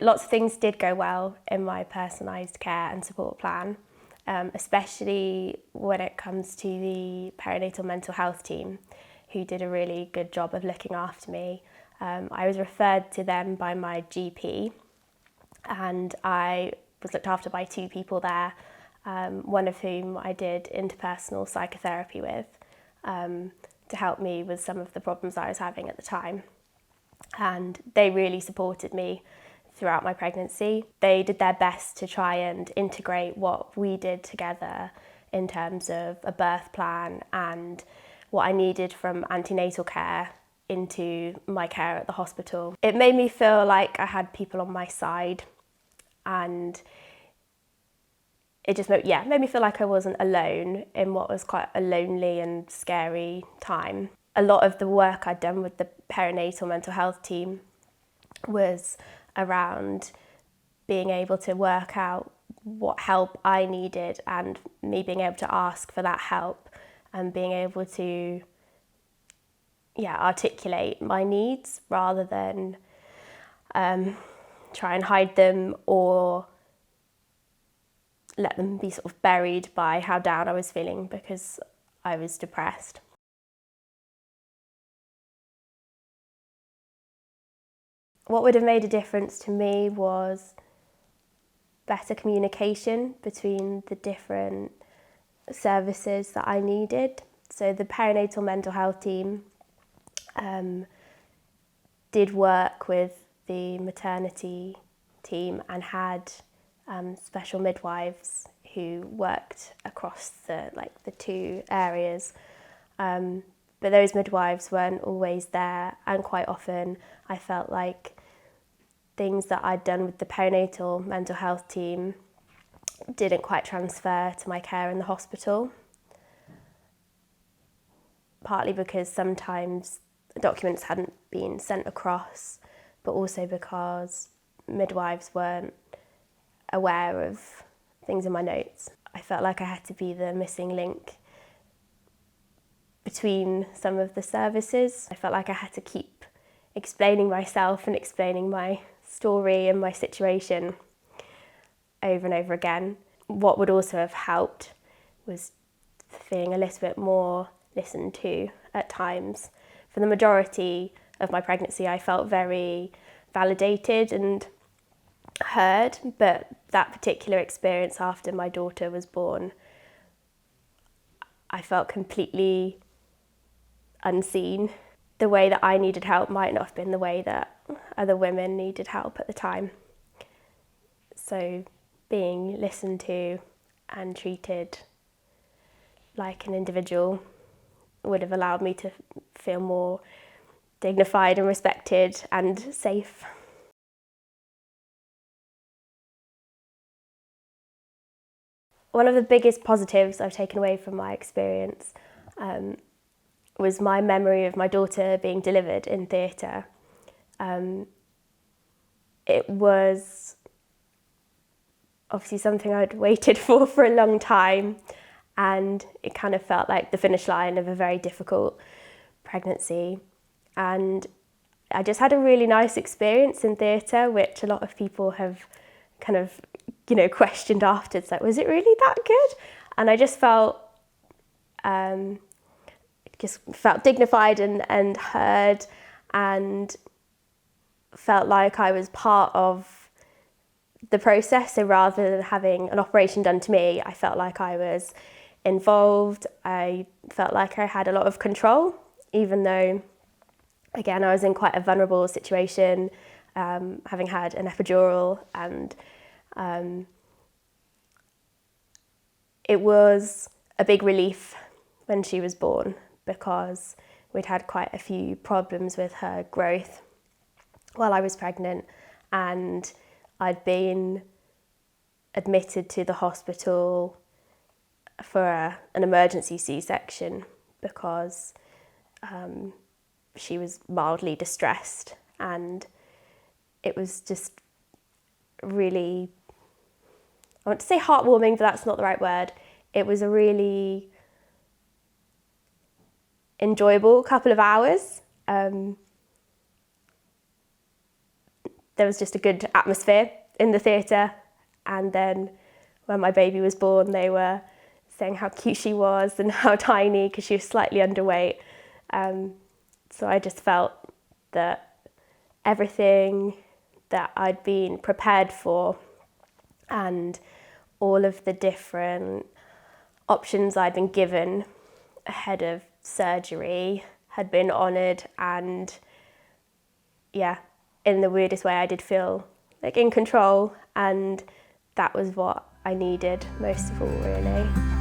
Lots of things did go well in my personalised care and support plan, especially when it comes to the perinatal mental health team, who did a really good job of looking after me. I was referred to them by my GP, and I was looked after by 2 people there, one of whom I did interpersonal psychotherapy with, to help me with some of the problems I was having at the time. And they really supported me throughout my pregnancy. They did their best to try and integrate what we did together in terms of a birth plan and what I needed from antenatal care into my care at the hospital. It made me feel like I had people on my side, and it just made me feel like I wasn't alone in what was quite a lonely and scary time. A lot of the work I'd done with the perinatal mental health team was around being able to work out what help I needed and me being able to ask for that help and being able to articulate my needs rather than try and hide them or let them be sort of buried by how down I was feeling because I was depressed. What would have made a difference to me was better communication between the different services that I needed. So the perinatal mental health team did work with the maternity team and had special midwives who worked across the 2 areas. But those midwives weren't always there, and quite often I felt like things that I'd done with the perinatal mental health team didn't quite transfer to my care in the hospital. Partly because sometimes documents hadn't been sent across, but also because midwives weren't aware of things in my notes. I felt like I had to be the missing link between some of the services. I felt like I had to keep explaining myself and explaining my story and my situation over and over again. What would also have helped was feeling a little bit more listened to at times. For the majority of my pregnancy, I felt very validated and heard, but that particular experience after my daughter was born, I felt completely unseen. The way that I needed help might not have been the way that other women needed help at the time. So being listened to and treated like an individual would have allowed me to feel more dignified and respected and safe. One of the biggest positives I've taken away from my experience was my memory of my daughter being delivered in theatre. It was obviously something I'd waited for a long time, and it kind of felt like the finish line of a very difficult pregnancy. And I just had a really nice experience in theatre, which a lot of people have kind of, questioned afterwards, like, was it really that good? And I just felt dignified and heard, and felt like I was part of the process. So rather than having an operation done to me, I felt like I was involved. I felt like I had a lot of control, even though, again, I was in quite a vulnerable situation, having had an epidural, and it was a big relief when she was born, because we'd had quite a few problems with her growth while I was pregnant, and I'd been admitted to the hospital for an emergency C-section because she was mildly distressed, and it was just really, I want to say heartwarming, but that's not the right word. It was a really enjoyable couple of hours. there was just a good atmosphere in the theatre. And then when my baby was born, they were saying how cute she was and how tiny, because she was slightly underweight. So I just felt that everything that I'd been prepared for and all of the different options I'd been given ahead of surgery had been honoured, and yeah, in the weirdest way I did feel like in control, and that was what I needed most of all, really.